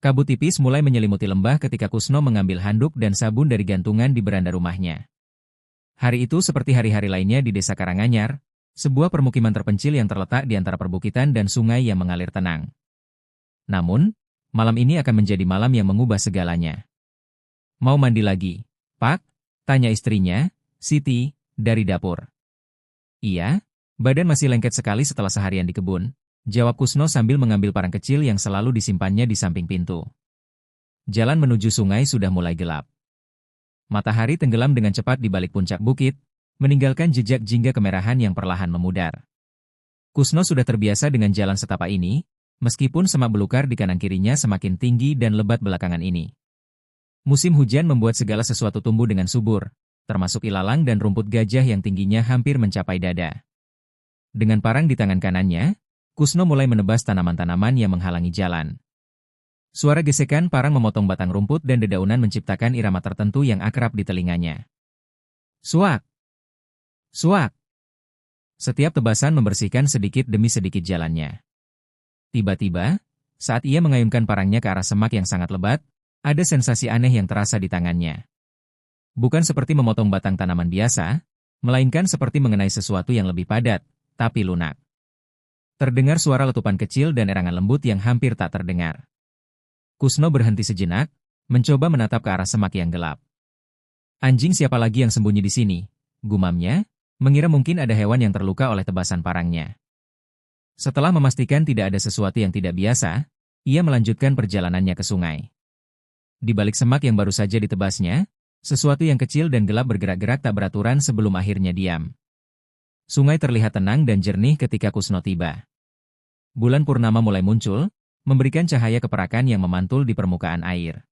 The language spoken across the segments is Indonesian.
Kabut tipis mulai menyelimuti lembah ketika Kusno mengambil handuk dan sabun dari gantungan di beranda rumahnya. Hari itu seperti hari-hari lainnya di desa Karanganyar, sebuah permukiman terpencil yang terletak di antara perbukitan dan sungai yang mengalir tenang. Namun, malam ini akan menjadi malam yang mengubah segalanya. Mau mandi lagi, Pak? Tanya istrinya, Siti, dari dapur. Iya, badan masih lengket sekali setelah seharian di kebun, jawab Kusno sambil mengambil parang kecil yang selalu disimpannya di samping pintu. Jalan menuju sungai sudah mulai gelap. Matahari tenggelam dengan cepat di balik puncak bukit, meninggalkan jejak jingga kemerahan yang perlahan memudar. Kusno sudah terbiasa dengan jalan setapak ini, meskipun semak belukar di kanan kirinya semakin tinggi dan lebat belakangan ini. Musim hujan membuat segala sesuatu tumbuh dengan subur, termasuk ilalang dan rumput gajah yang tingginya hampir mencapai dada. Dengan parang di tangan kanannya, Kusno mulai menebas tanaman-tanaman yang menghalangi jalan. Suara gesekan parang memotong batang rumput dan dedaunan menciptakan irama tertentu yang akrab di telinganya. Suak! Suak! Setiap tebasan membersihkan sedikit demi sedikit jalannya. Tiba-tiba, saat ia mengayunkan parangnya ke arah semak yang sangat lebat, ada sensasi aneh yang terasa di tangannya. Bukan seperti memotong batang tanaman biasa, melainkan seperti mengenai sesuatu yang lebih padat, tapi lunak. Terdengar suara letupan kecil dan erangan lembut yang hampir tak terdengar. Kusno berhenti sejenak, mencoba menatap ke arah semak yang gelap. Anjing siapa lagi yang sembunyi di sini? Gumamnya, mengira mungkin ada hewan yang terluka oleh tebasan parangnya. Setelah memastikan tidak ada sesuatu yang tidak biasa, ia melanjutkan perjalanannya ke sungai. Di balik semak yang baru saja ditebasnya, sesuatu yang kecil dan gelap bergerak-gerak tak beraturan sebelum akhirnya diam. Sungai terlihat tenang dan jernih ketika Kusno tiba. Bulan purnama mulai muncul, memberikan cahaya keperakan yang memantul di permukaan air.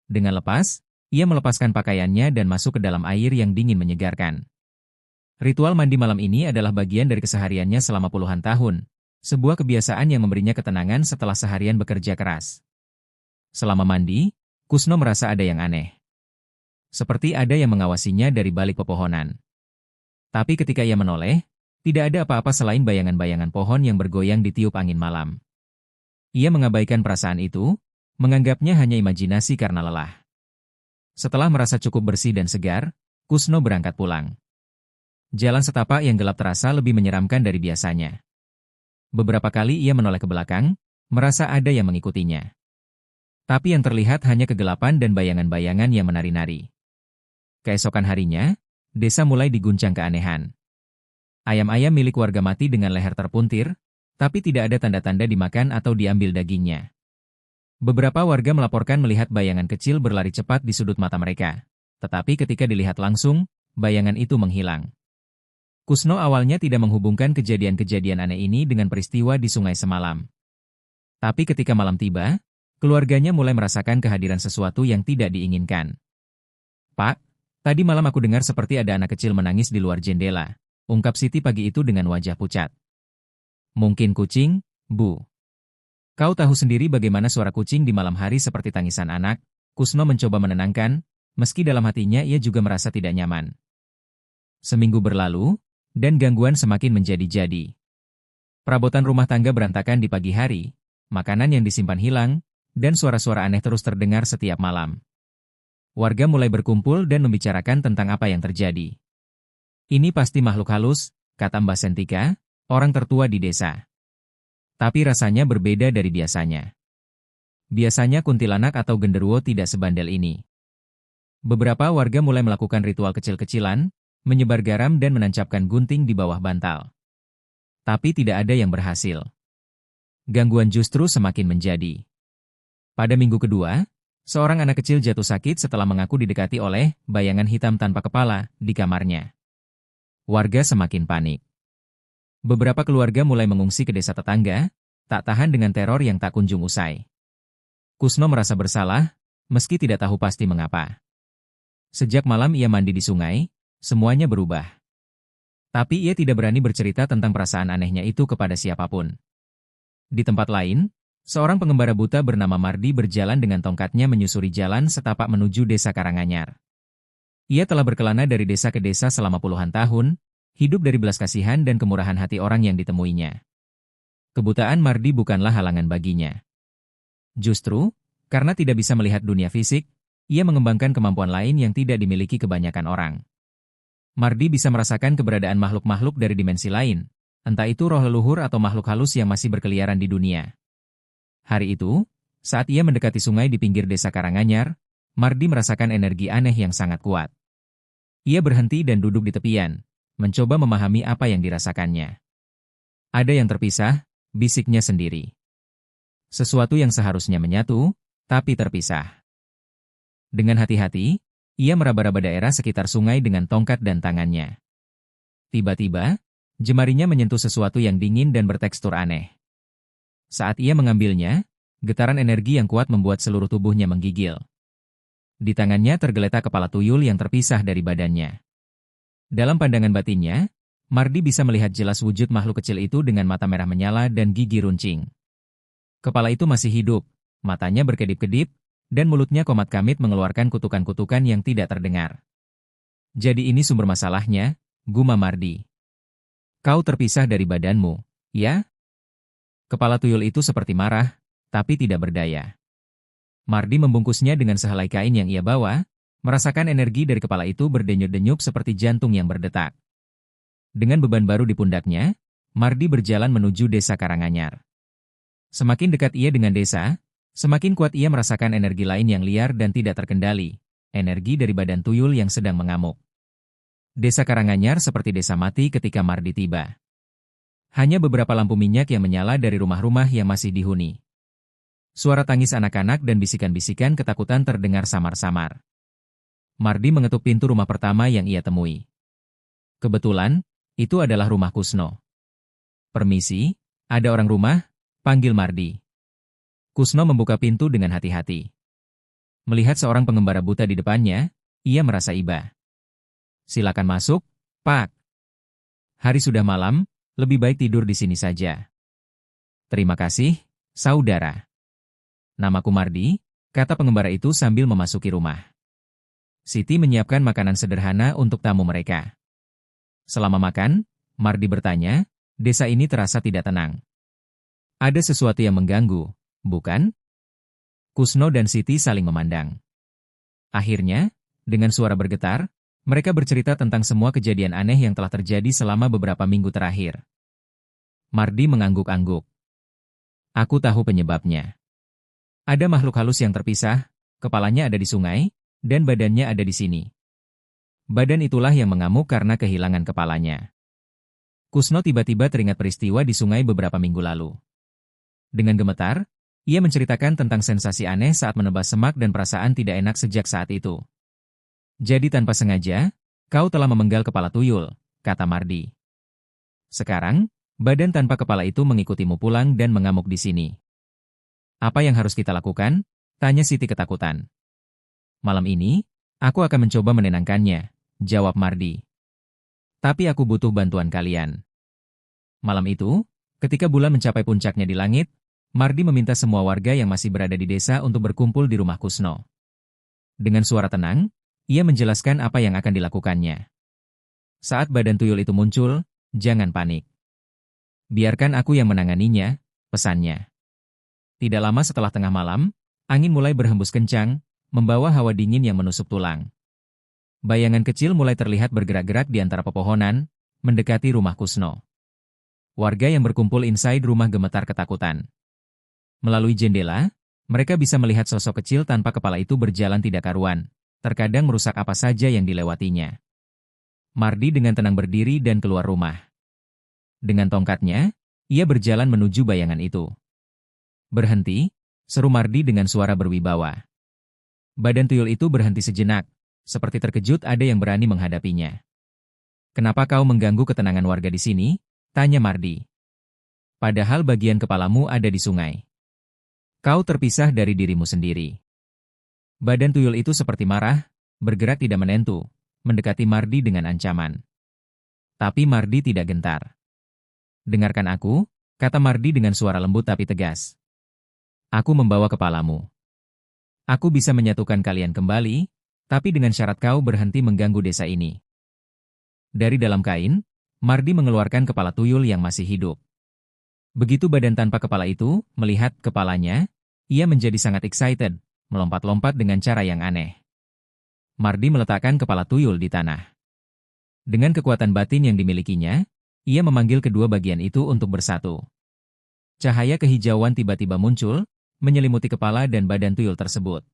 Dengan lepas, ia melepaskan pakaiannya dan masuk ke dalam air yang dingin menyegarkan. Ritual mandi malam ini adalah bagian dari kesehariannya selama puluhan tahun, sebuah kebiasaan yang memberinya ketenangan setelah seharian bekerja keras. Selama mandi, Kusno merasa ada yang aneh. Seperti ada yang mengawasinya dari balik pepohonan. Tapi ketika ia menoleh, tidak ada apa-apa selain bayangan-bayangan pohon yang bergoyang ditiup angin malam. Ia mengabaikan perasaan itu, menganggapnya hanya imajinasi karena lelah. Setelah merasa cukup bersih dan segar, Kusno berangkat pulang. Jalan setapak yang gelap terasa lebih menyeramkan dari biasanya. Beberapa kali ia menoleh ke belakang, merasa ada yang mengikutinya. Tapi yang terlihat hanya kegelapan dan bayangan-bayangan yang menari-nari. Keesokan harinya, desa mulai diguncang keanehan. Ayam-ayam milik warga mati dengan leher terpuntir, tapi tidak ada tanda-tanda dimakan atau diambil dagingnya. Beberapa warga melaporkan melihat bayangan kecil berlari cepat di sudut mata mereka. Tetapi ketika dilihat langsung, bayangan itu menghilang. Kusno awalnya tidak menghubungkan kejadian-kejadian aneh ini dengan peristiwa di sungai semalam. Tapi ketika malam tiba, keluarganya mulai merasakan kehadiran sesuatu yang tidak diinginkan. Pak, tadi malam aku dengar seperti ada anak kecil menangis di luar jendela, ungkap Siti pagi itu dengan wajah pucat. Mungkin kucing, Bu. Kau tahu sendiri bagaimana suara kucing di malam hari seperti tangisan anak. Kusno mencoba menenangkan, meski dalam hatinya ia juga merasa tidak nyaman. Seminggu berlalu, dan gangguan semakin menjadi-jadi. Perabotan rumah tangga berantakan di pagi hari, makanan yang disimpan hilang, dan suara-suara aneh terus terdengar setiap malam. Warga mulai berkumpul dan membicarakan tentang apa yang terjadi. Ini pasti makhluk halus, kata Mbak Sentika, orang tertua di desa. Tapi rasanya berbeda dari biasanya. Biasanya kuntilanak atau genderuwo tidak sebandel ini. Beberapa warga mulai melakukan ritual kecil-kecilan, menyebar garam dan menancapkan gunting di bawah bantal. Tapi tidak ada yang berhasil. Gangguan justru semakin menjadi. Pada minggu kedua, seorang anak kecil jatuh sakit setelah mengaku didekati oleh bayangan hitam tanpa kepala di kamarnya. Warga semakin panik. Beberapa keluarga mulai mengungsi ke desa tetangga, tak tahan dengan teror yang tak kunjung usai. Kusno merasa bersalah, meski tidak tahu pasti mengapa. Sejak malam ia mandi di sungai, semuanya berubah. Tapi ia tidak berani bercerita tentang perasaan anehnya itu kepada siapapun. Di tempat lain, seorang pengembara buta bernama Mardi berjalan dengan tongkatnya menyusuri jalan setapak menuju desa Karanganyar. Ia telah berkelana dari desa ke desa selama puluhan tahun, hidup dari belas kasihan dan kemurahan hati orang yang ditemuinya. Kebutaan Mardi bukanlah halangan baginya. Justru, Karena tidak bisa melihat dunia fisik, ia mengembangkan kemampuan lain yang tidak dimiliki kebanyakan orang. Mardi bisa merasakan keberadaan makhluk-makhluk dari dimensi lain, entah itu roh leluhur atau makhluk halus yang masih berkeliaran di dunia. Hari itu, saat ia mendekati sungai di pinggir desa Karanganyar, Mardi merasakan energi aneh yang sangat kuat. Ia berhenti dan duduk di tepian, mencoba memahami apa yang dirasakannya. Ada yang terpisah, bisiknya sendiri. Sesuatu yang seharusnya menyatu, tapi terpisah. Dengan hati-hati, ia meraba-raba daerah sekitar sungai dengan tongkat dan tangannya. Tiba-tiba, jemarinya menyentuh sesuatu yang dingin dan bertekstur aneh. Saat ia mengambilnya, getaran energi yang kuat membuat seluruh tubuhnya menggigil. Di tangannya tergeletak kepala tuyul yang terpisah dari badannya. Dalam pandangan batinnya, Mardi bisa melihat jelas wujud makhluk kecil itu dengan mata merah menyala dan gigi runcing. Kepala itu masih hidup, matanya berkedip-kedip, dan mulutnya komat-kamit mengeluarkan kutukan-kutukan yang tidak terdengar. Jadi ini sumber masalahnya, gumam Mardi. Kau terpisah dari badanmu, ya? Kepala tuyul itu seperti marah, tapi tidak berdaya. Mardi membungkusnya dengan sehelai kain yang ia bawa, merasakan energi dari kepala itu berdenyut-denyut seperti jantung yang berdetak. Dengan beban baru di pundaknya, Mardi berjalan menuju desa Karanganyar. Semakin dekat ia dengan desa, semakin kuat ia merasakan energi lain yang liar dan tidak terkendali, energi dari badan tuyul yang sedang mengamuk. Desa Karanganyar seperti desa mati ketika Mardi tiba. Hanya beberapa lampu minyak yang menyala dari rumah-rumah yang masih dihuni. Suara tangis anak-anak dan bisikan-bisikan ketakutan terdengar samar-samar. Mardi mengetuk pintu rumah pertama yang ia temui. Kebetulan, itu adalah rumah Kusno. "Permisi, ada orang rumah?" panggil Mardi. Kusno membuka pintu dengan hati-hati. Melihat seorang pengembara buta di depannya, ia merasa iba. "Silakan masuk, Pak. Hari sudah malam, lebih baik tidur di sini saja." "Terima kasih, saudara. Namaku Mardi," kata pengembara itu sambil memasuki rumah. Siti menyiapkan makanan sederhana untuk tamu mereka. Selama makan, Mardi bertanya, desa ini terasa tidak tenang. "Ada sesuatu yang mengganggu, bukan?" Kusno dan Siti saling memandang. Akhirnya, dengan suara bergetar, mereka bercerita tentang semua kejadian aneh yang telah terjadi selama beberapa minggu terakhir. Mardi mengangguk-angguk. "Aku tahu penyebabnya. Ada makhluk halus yang terpisah, kepalanya ada di sungai, dan badannya ada di sini. Badan itulah yang mengamuk karena kehilangan kepalanya." Kusno tiba-tiba teringat peristiwa di sungai beberapa minggu lalu. Dengan gemetar, ia menceritakan tentang sensasi aneh saat menebas semak dan perasaan tidak enak sejak saat itu. "Jadi tanpa sengaja, kau telah memenggal kepala tuyul," kata Mardi. "Sekarang, badan tanpa kepala itu mengikutimu pulang dan mengamuk di sini." "Apa yang harus kita lakukan?" tanya Siti ketakutan. "Malam ini, aku akan mencoba menenangkannya," jawab Mardi. "Tapi aku butuh bantuan kalian." Malam itu, ketika bulan mencapai puncaknya di langit, Mardi meminta semua warga yang masih berada di desa untuk berkumpul di rumah Kusno. Dengan suara tenang, ia menjelaskan apa yang akan dilakukannya. "Saat badan tuyul itu muncul, jangan panik. Biarkan aku yang menanganinya," pesannya. Tidak lama setelah tengah malam, angin mulai berhembus kencang, membawa hawa dingin yang menusuk tulang. Bayangan kecil mulai terlihat bergerak-gerak di antara pepohonan, mendekati rumah Kusno. Warga yang berkumpul inside rumah gemetar ketakutan. Melalui jendela, mereka bisa melihat sosok kecil tanpa kepala itu berjalan tidak karuan, terkadang merusak apa saja yang dilewatinya. Mardi dengan tenang berdiri dan keluar rumah. Dengan tongkatnya, ia berjalan menuju bayangan itu. "Berhenti," seru Mardi dengan suara berwibawa. Badan tuyul itu berhenti sejenak, seperti terkejut ada yang berani menghadapinya. "Kenapa kau mengganggu ketenangan warga di sini?" tanya Mardi. "Padahal bagian kepalamu ada di sungai. Kau terpisah dari dirimu sendiri." Badan tuyul itu seperti marah, bergerak tidak menentu, mendekati Mardi dengan ancaman. Tapi Mardi tidak gentar. "Dengarkan aku," kata Mardi dengan suara lembut tapi tegas. "Aku membawa kepalamu. Aku bisa menyatukan kalian kembali, tapi dengan syarat kau berhenti mengganggu desa ini." Dari dalam kain, Mardi mengeluarkan kepala tuyul yang masih hidup. Begitu badan tanpa kepala itu melihat kepalanya, Ia menjadi sangat excited, melompat-lompat dengan cara yang aneh. Mardi meletakkan kepala tuyul di tanah. Dengan kekuatan batin yang dimilikinya, ia memanggil kedua bagian itu untuk bersatu. Cahaya kehijauan tiba-tiba muncul, menyelimuti kepala dan badan tuyul tersebut.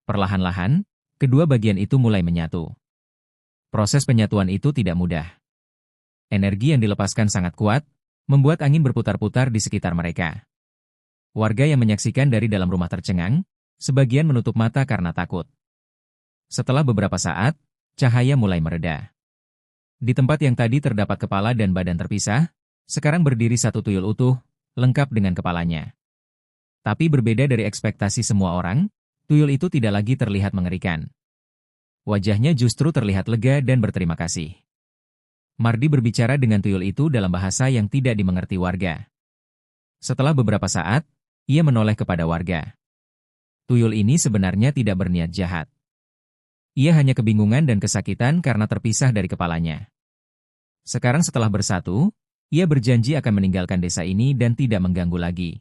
Perlahan-lahan, kedua bagian itu mulai menyatu. Proses penyatuan itu tidak mudah. Energi yang dilepaskan sangat kuat, membuat angin berputar-putar di sekitar mereka. Warga yang menyaksikan dari dalam rumah tercengang, sebagian menutup mata karena takut. Setelah beberapa saat, cahaya mulai mereda. Di tempat yang tadi terdapat kepala dan badan terpisah, sekarang berdiri satu tuyul utuh, lengkap dengan kepalanya. Tapi berbeda dari ekspektasi semua orang, tuyul itu tidak lagi terlihat mengerikan. Wajahnya justru terlihat lega dan berterima kasih. Mardi berbicara dengan tuyul itu dalam bahasa yang tidak dimengerti warga. Setelah beberapa saat, ia menoleh kepada warga. Tuyul ini sebenarnya tidak berniat jahat. Ia hanya kebingungan dan kesakitan karena terpisah dari kepalanya. Sekarang setelah bersatu, ia berjanji akan meninggalkan desa ini dan tidak mengganggu lagi.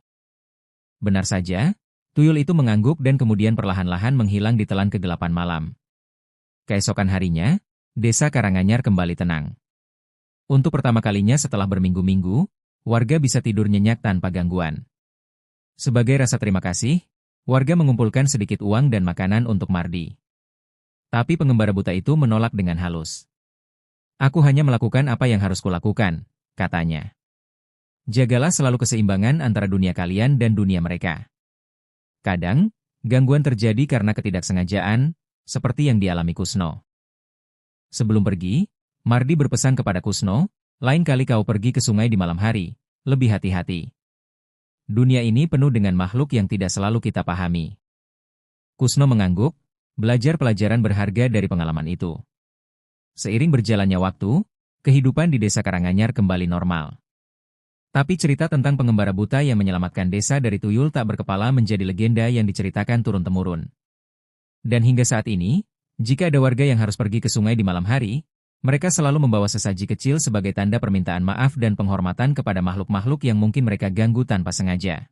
Benar saja, tuyul itu mengangguk dan kemudian perlahan-lahan menghilang di telan kegelapan malam. Keesokan harinya, desa Karanganyar kembali tenang. Untuk pertama kalinya setelah berminggu-minggu, warga bisa tidur nyenyak tanpa gangguan. Sebagai rasa terima kasih, warga mengumpulkan sedikit uang dan makanan untuk Mardi. Tapi pengembara buta itu menolak dengan halus. Aku hanya melakukan apa yang harus kulakukan, katanya. Jagalah selalu keseimbangan antara dunia kalian dan dunia mereka. Kadang, gangguan terjadi karena ketidaksengajaan, seperti yang dialami Kusno. Sebelum pergi, Mardi berpesan kepada Kusno, lain kali kau pergi ke sungai di malam hari, lebih hati-hati. Dunia ini penuh dengan makhluk yang tidak selalu kita pahami. Kusno mengangguk, belajar pelajaran berharga dari pengalaman itu. Seiring berjalannya waktu, kehidupan di desa Karanganyar kembali normal. Tapi cerita tentang pengembara buta yang menyelamatkan desa dari tuyul tak berkepala menjadi legenda yang diceritakan turun-temurun. Dan hingga saat ini, jika ada warga yang harus pergi ke sungai di malam hari, mereka selalu membawa sesaji kecil sebagai tanda permintaan maaf dan penghormatan kepada makhluk-makhluk yang mungkin mereka ganggu tanpa sengaja.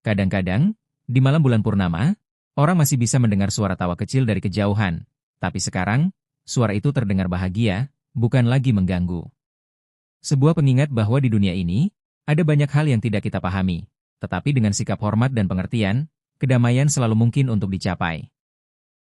Kadang-kadang, di malam bulan purnama, orang masih bisa mendengar suara tawa kecil dari kejauhan, tapi sekarang, suara itu terdengar bahagia, bukan lagi mengganggu. Sebuah pengingat bahwa di dunia ini, ada banyak hal yang tidak kita pahami, tetapi dengan sikap hormat dan pengertian, kedamaian selalu mungkin untuk dicapai.